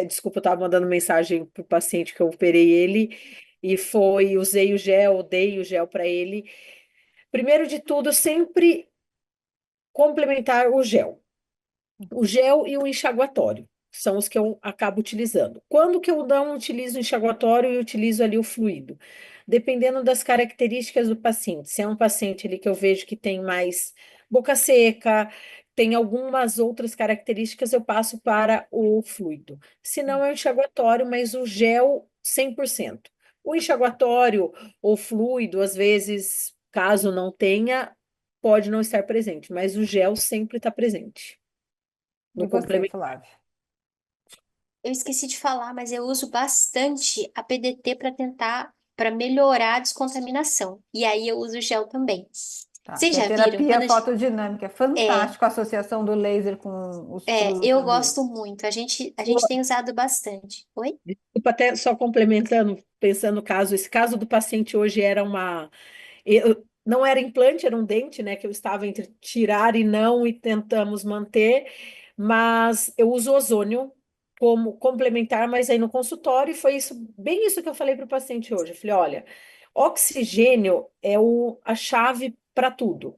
desculpa, eu estava mandando mensagem para o paciente que eu operei ele e usei o gel, dei o gel para ele. Primeiro de tudo, sempre complementar o gel. O gel e o enxaguatório são os que eu acabo utilizando. Quando que eu não utilizo o enxaguatório e utilizo ali o fluido? Dependendo das características do paciente. Se é um paciente ali que eu vejo que tem mais boca seca, tem algumas outras características, eu passo para o fluido. Se não é o enxaguatório, mas o gel 100%. O enxaguatório ou fluido, às vezes, caso não tenha, pode não estar presente, mas o gel sempre está presente E no você, complemento. Flávia? Eu esqueci de falar, mas eu uso bastante a PDT para melhorar a descontaminação. E aí eu uso gel também. Tá, Vocês que é já viram? terapia fotodinâmica. É É, fantástico a associação do laser com os eu produtos gosto de... muito. A gente tem usado bastante. Oi? Desculpa, até só complementando, pensando no caso, esse caso do paciente hoje era uma. Não era implante, era um dente, né? Que eu estava entre tirar e não, e tentamos manter, mas eu uso ozônio como complementar, mas aí no consultório foi isso, bem isso que eu falei para o paciente hoje. Eu falei: olha, oxigênio é a chave para tudo.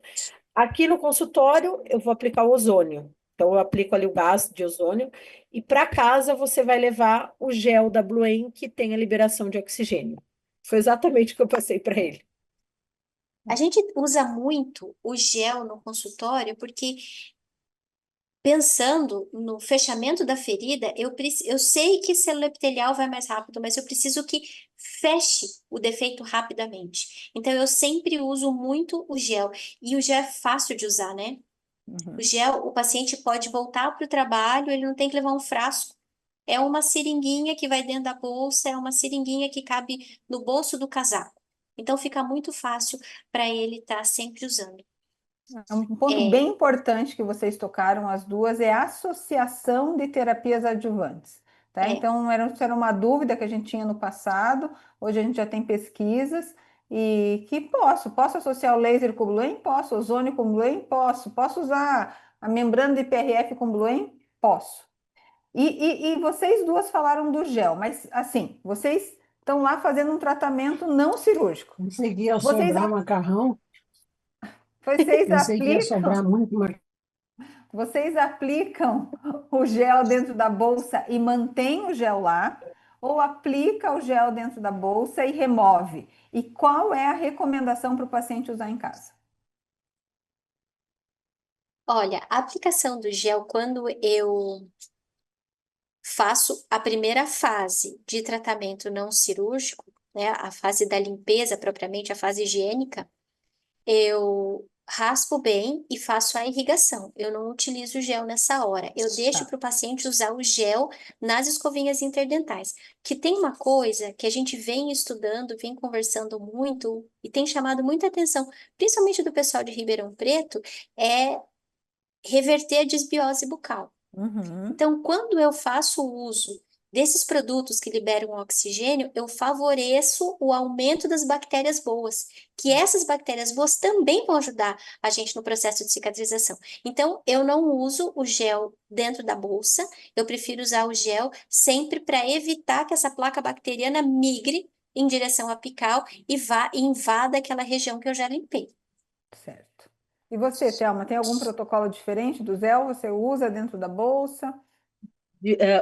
Aqui no consultório, eu vou aplicar o ozônio. Então, eu aplico ali o gás de ozônio. E para casa, você vai levar o gel da Bluen, que tem a liberação de oxigênio. Foi exatamente o que eu passei para ele. A gente usa muito o gel no consultório porque pensando no fechamento da ferida, eu sei que célula epitelial vai mais rápido, mas eu preciso que feche o defeito rapidamente. Então, eu sempre uso muito o gel. E o gel é fácil de usar, né? O Uhum. gel, o paciente pode voltar para o trabalho, ele não tem que levar um frasco. É uma seringuinha que vai dentro da bolsa, é uma seringuinha que cabe no bolso do casaco. Então, fica muito fácil para ele estar sempre usando. É um ponto É, bem importante que vocês tocaram, as duas, é a associação de terapias adjuvantes. Tá? é. Então, isso era uma dúvida que a gente tinha no passado, hoje a gente já tem pesquisas, e que posso associar o laser com o Bluen? Posso, ozônio com o Bluen? Posso usar a membrana de PRF com o Bluen? Posso. E vocês duas falaram do gel, mas assim, vocês estão lá fazendo um tratamento não cirúrgico. Pensei que ia Vocês, sobrar macarrão. vocês Pensei que ia aplicam sobrar muito macarrão. Vocês aplicam o gel dentro da bolsa e mantém o gel lá, ou aplica o gel dentro da bolsa e remove? E qual é a recomendação para o paciente usar em casa? Olha, a aplicação do gel, quando eu faço a primeira fase de tratamento não cirúrgico, né, a fase da limpeza propriamente, a fase higiênica, eu raspo bem e faço a irrigação. Eu não utilizo o gel nessa hora. Eu deixo Tá. para o paciente usar o gel nas escovinhas interdentais. Que tem uma coisa que a gente vem estudando, vem conversando muito e tem chamado muita atenção, principalmente do pessoal de Ribeirão Preto, é reverter a desbiose bucal. Uhum. Então, quando eu faço uso desses produtos que liberam oxigênio, eu favoreço o aumento das bactérias boas, que essas bactérias boas também vão ajudar a gente no processo de cicatrização. Então, eu não uso o gel dentro da bolsa, eu prefiro usar o gel sempre para evitar que essa placa bacteriana migre em direção apical e vá e invada aquela região que eu já limpei. Certo. E você, Thelma, tem algum protocolo diferente do gel? Você usa dentro da bolsa?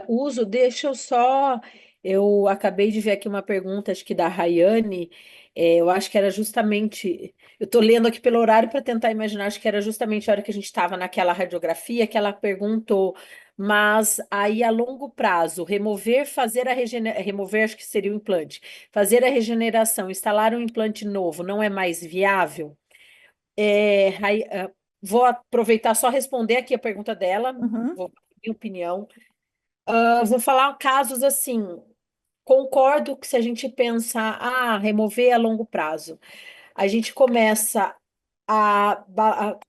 Uso, deixa eu só. Eu acabei de ver aqui uma pergunta, acho que da Rayane. Eu acho que era justamente. Eu estou lendo aqui pelo horário para tentar imaginar, acho que era justamente a hora que a gente estava naquela radiografia que ela perguntou. Mas aí a longo prazo, fazer a regeneração, remover, acho que seria o implante, fazer a regeneração, instalar um implante novo não é mais viável? Vou aproveitar só responder aqui a pergunta dela, Uhum. vou dar minha opinião. Eu vou falar casos assim. Concordo que se a gente pensar, remover a longo prazo, a gente começa a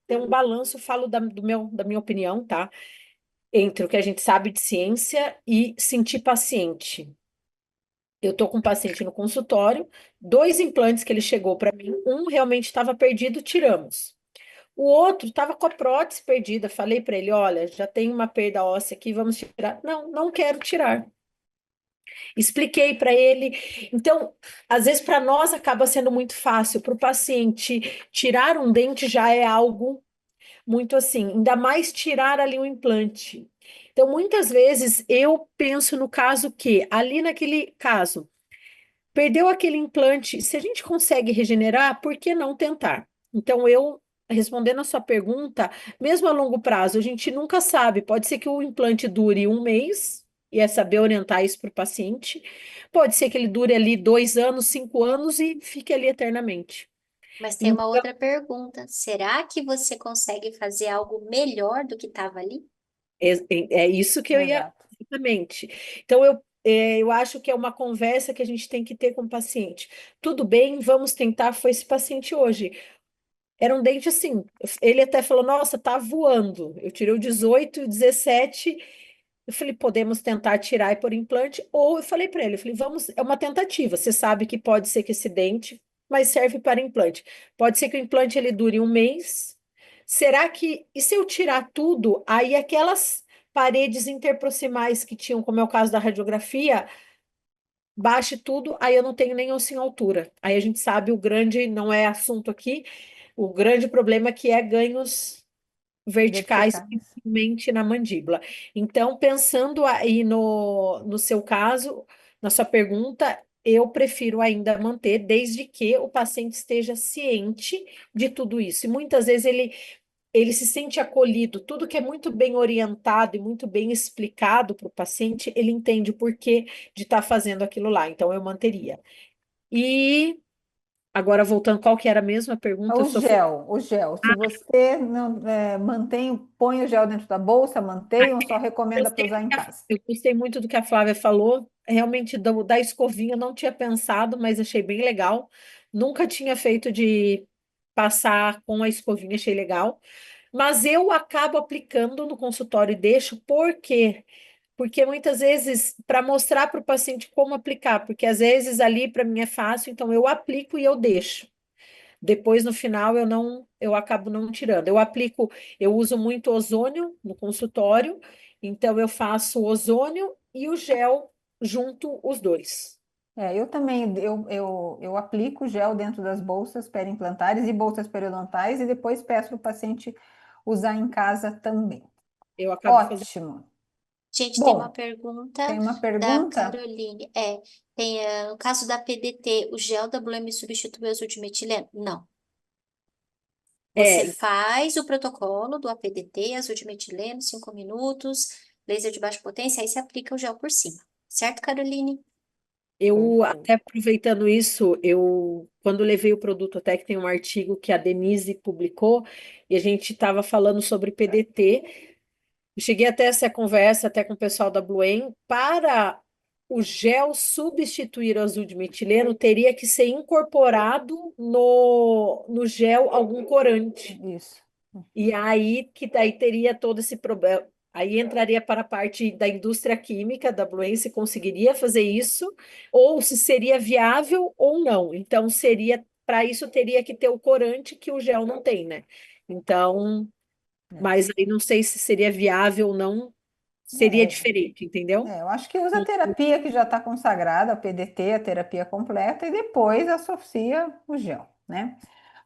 ter um balanço, falo da minha opinião, tá? Entre o que a gente sabe de ciência e sentir paciente. Eu tô com um paciente no consultório, dois implantes que ele chegou para mim, um realmente estava perdido, tiramos. O outro estava com a prótese perdida. Falei para ele: olha, já tem uma perda óssea aqui, vamos tirar. Não, não quero tirar. Expliquei para ele. Então, às vezes, para nós acaba sendo muito fácil. Para o paciente, tirar um dente já é algo muito assim, ainda mais tirar ali um implante. Então, muitas vezes eu penso no caso que, ali naquele caso, perdeu aquele implante, se a gente consegue regenerar, por que não tentar? Então, respondendo a sua pergunta, mesmo a longo prazo, a gente nunca sabe. Pode ser que o implante dure um mês e é saber orientar isso para o paciente. Pode ser que ele dure ali 2 anos, 5 anos e fique ali eternamente. Mas tem uma Então, outra pergunta. Será que você consegue fazer algo melhor do que estava ali? é isso que eu ia. Exato. Exatamente. Então, eu acho que é uma conversa que a gente tem que ter com o paciente. Tudo bem, vamos tentar. Foi esse paciente hoje. Era um dente assim. Ele até falou: Nossa, tá voando. Eu tirei o 18 e o 17. Eu falei: Podemos tentar tirar e pôr implante. Ou eu falei para ele: eu falei, vamos, é uma tentativa. Você sabe que pode ser que esse dente, mas serve para implante. Pode ser que o implante ele dure um mês. Será que, e se eu tirar tudo, aí aquelas paredes interproximais que tinham, como é o caso da radiografia, baixe tudo, aí eu não tenho nem osso em altura. Aí a gente sabe o grande, não é assunto aqui, o grande problema que é ganhos verticais, Verticais. principalmente na mandíbula. Então, pensando aí no seu caso, na sua pergunta, eu prefiro ainda manter, desde que o paciente esteja ciente de tudo isso. E muitas vezes ele se sente acolhido, tudo que é muito bem orientado e muito bem explicado para o paciente, ele entende o porquê de estar fazendo aquilo lá. Então, eu manteria. E agora, voltando, qual que era a mesma pergunta? Eu O sou gel, o gel. Se você não mantém, põe o gel dentro da bolsa, mantém ou só recomenda para Gostei usar do em que casa? eu gostei muito do que a Flávia falou. Realmente, da escovinha, eu não tinha pensado, mas achei bem legal. Nunca tinha feito de passar com a escovinha, achei legal. Mas eu acabo aplicando no consultório e deixo, por quê? Porque muitas vezes, para mostrar para o paciente como aplicar, porque às vezes ali para mim é fácil, então eu aplico e eu deixo. Depois, no final, eu acabo não tirando. Eu aplico, eu uso muito ozônio no consultório, então eu faço o ozônio e o gel junto os dois. Eu também, eu aplico gel dentro das bolsas periimplantares e bolsas periodontais e depois peço para o paciente usar em casa também. Eu acabo fazendo. Ótimo. Gente, tem uma Bom, pergunta tem uma da pergunta? Caroline. No caso da PDT, o gel da Blame substitui o azul de metileno? Não. Você É, faz o protocolo do APDT, azul de metileno, 5 minutos, laser de baixa potência, aí você aplica o gel por cima. Certo, Caroline? eu Perfeito. até aproveitando isso, eu quando levei o produto, até que tem um artigo que a Denise publicou, e a gente estava falando sobre PDT. Eu cheguei até essa conversa até com o pessoal da Bluen, para o gel substituir o azul de metileno, teria que ser incorporado no gel algum corante. Isso. E aí que daí teria todo esse problema. Aí entraria para a parte da indústria química da Bluen se conseguiria fazer isso, ou se seria viável ou não. Então, seria, para isso teria que ter o corante que o gel não tem, né? Então, É. mas aí não sei se seria viável ou não, seria É, diferente, entendeu? eu acho que usa a terapia que já está consagrada, a PDT, a terapia completa, e depois associa o gel, né?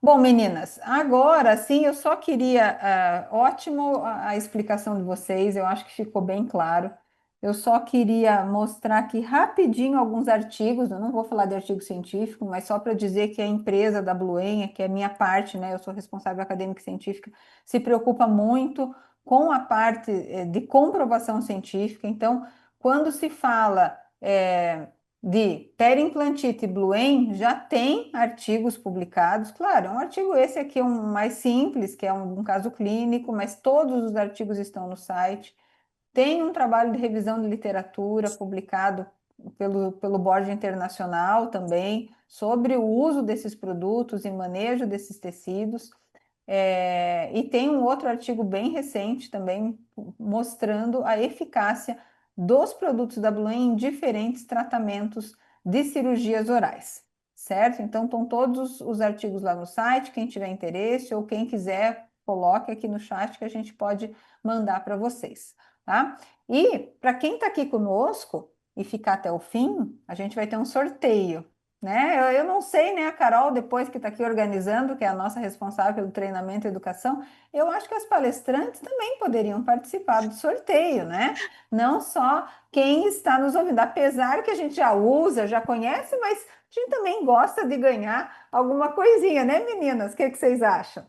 Bom, meninas, agora sim eu só queria, ótimo a explicação de vocês, eu acho que ficou bem claro. Eu só queria mostrar aqui rapidinho alguns artigos, eu não vou falar de artigo científico, mas só para dizer que a empresa da Bluenha, que é minha parte, né, eu sou responsável acadêmica e científica, se preocupa muito com a parte, de comprovação científica. Então, quando se fala, de periimplantite e Bluen, já tem artigos publicados. Claro, é um artigo esse aqui é um mais simples, que é um caso clínico, mas todos os artigos estão no site. Tem um trabalho de revisão de literatura publicado pelo Board Internacional também, sobre o uso desses produtos e manejo desses tecidos. E tem um outro artigo bem recente também mostrando a eficácia dos produtos da Bluen em diferentes tratamentos de cirurgias orais, certo? Então, estão todos os artigos lá no site. Quem tiver interesse ou quem quiser, coloque aqui no chat que a gente pode mandar para vocês, tá? E para quem está aqui conosco e ficar até o fim, a gente vai ter um sorteio, né? Eu não sei, né, a Carol, depois que está aqui organizando, que é a nossa responsável pelo treinamento e educação, eu acho que as palestrantes também poderiam participar do sorteio, né? Não só quem está nos ouvindo, apesar que a gente já usa, já conhece, mas a gente também gosta de ganhar alguma coisinha, né, meninas? O que que vocês acham?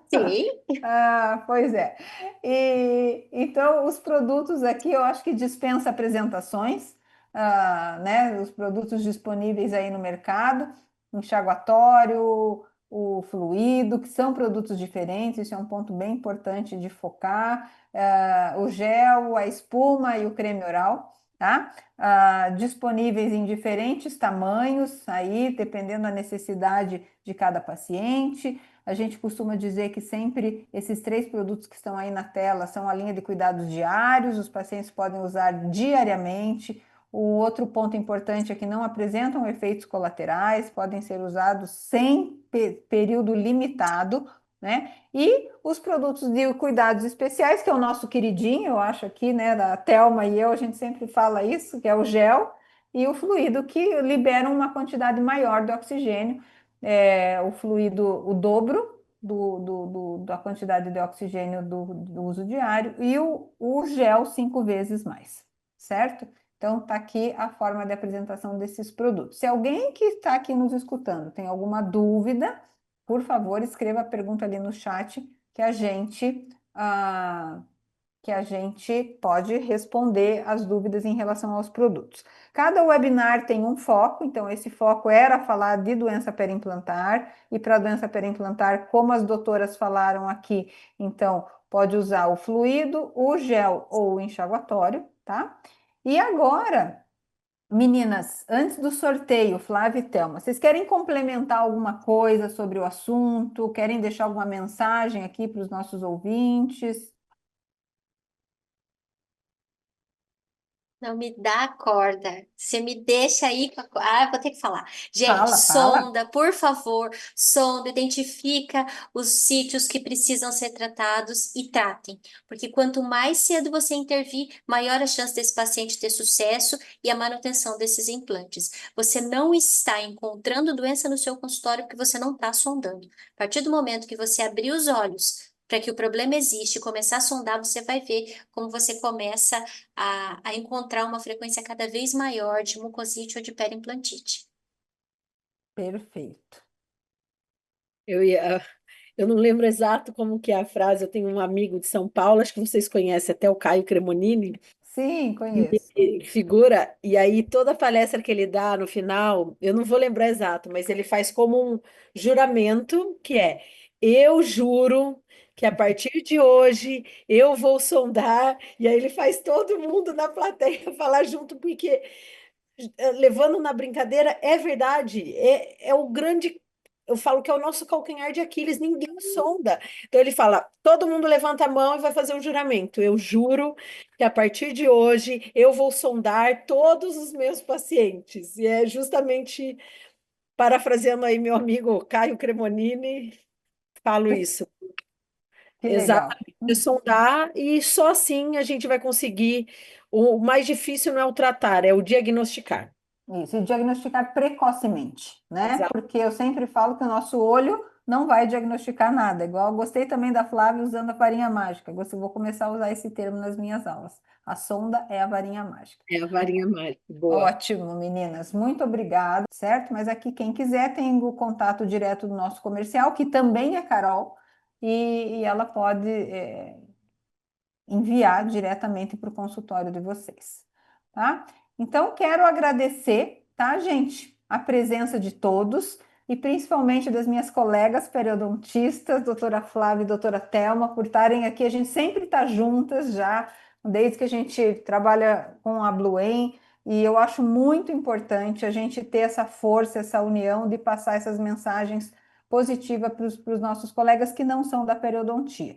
Sim. Ah, pois é. E então os produtos aqui eu acho que dispensa apresentações, né? Os produtos disponíveis aí no mercado, enxaguatório, o fluido, que são produtos diferentes, isso é um ponto bem importante de focar. O gel, a espuma e o creme oral, tá? Disponíveis em diferentes tamanhos, aí dependendo da necessidade de cada paciente. A gente costuma dizer que sempre esses três produtos que estão aí na tela são a linha de cuidados diários, os pacientes podem usar diariamente. O outro ponto importante é que não apresentam efeitos colaterais, podem ser usados sem período limitado, né? E os produtos de cuidados especiais, que é o nosso queridinho, eu acho aqui, né, da Thelma e eu, a gente sempre fala isso, que é o gel e o fluido, que liberam uma quantidade maior de oxigênio, o fluido, o dobro da quantidade de oxigênio do uso diário, e o gel 5 vezes mais, certo? Então, está aqui a forma de apresentação desses produtos. Se alguém que está aqui nos escutando tem alguma dúvida, por favor, escreva a pergunta ali no chat que ah, a gente pode responder as dúvidas em relação aos produtos. Cada webinar tem um foco, então esse foco era falar de doença perimplantar, e para doença perimplantar, como as doutoras falaram aqui, então pode usar o fluido, o gel ou o enxaguatório, tá? E agora, meninas, antes do sorteio, Flávia e Thelma, vocês querem complementar alguma coisa sobre o assunto? Querem deixar alguma mensagem aqui para os nossos ouvintes? Não me dá corda. Você me deixa aí com a... Ah, vou ter que falar. Gente, Fala, fala. sonda, por favor, sonda, identifica os sítios que precisam ser tratados e tratem. Porque quanto mais cedo você intervir, maior a chance desse paciente ter sucesso e a manutenção desses implantes. Você não está encontrando doença no seu consultório porque você não está sondando. A partir do momento que você abrir os olhos para que o problema existe e começar a sondar, você vai ver como você começa a encontrar uma frequência cada vez maior de mucosite ou de perimplantite. Perfeito. Eu ia, eu não lembro exato como que é a frase. Eu tenho um amigo de São Paulo, acho que vocês conhecem até o Caio Cremonini, Sim, conheço. figura, e aí toda palestra que ele dá no final, eu não vou lembrar exato, mas ele faz como um juramento, que é: eu juro que a partir de hoje eu vou sondar, e aí ele faz todo mundo na plateia falar junto, porque levando na brincadeira, é verdade, é o grande. Eu falo que é o nosso calcanhar de Aquiles, ninguém sonda. Então ele fala: todo mundo levanta a mão e vai fazer um juramento. Eu juro que a partir de hoje eu vou sondar todos os meus pacientes. E é justamente parafraseando aí meu amigo Caio Cremonini, falo isso. Que legal. Exatamente, é sondar, e só assim a gente vai conseguir. O mais difícil não é o tratar, é o diagnosticar. Isso, e diagnosticar precocemente, né? Exato. Porque eu sempre falo que o nosso olho não vai diagnosticar nada. Igual eu gostei também da Flávia usando a varinha mágica. Vou começar a usar esse termo nas minhas aulas. A sonda é a varinha mágica. É a varinha mágica. Boa. Ótimo, meninas. Muito obrigada, certo? Mas aqui, quem quiser, tem o contato direto do nosso comercial, que também é Carol, e ela pode, enviar diretamente para o consultório de vocês, tá? Então, quero agradecer, tá, gente, a presença de todos e principalmente das minhas colegas periodontistas, doutora Flávia e doutora Thelma, por estarem aqui. A gente sempre está juntas já, desde que a gente trabalha com a Bluen, e eu acho muito importante a gente ter essa força, essa união de passar essas mensagens positivas para os nossos colegas que não são da periodontia.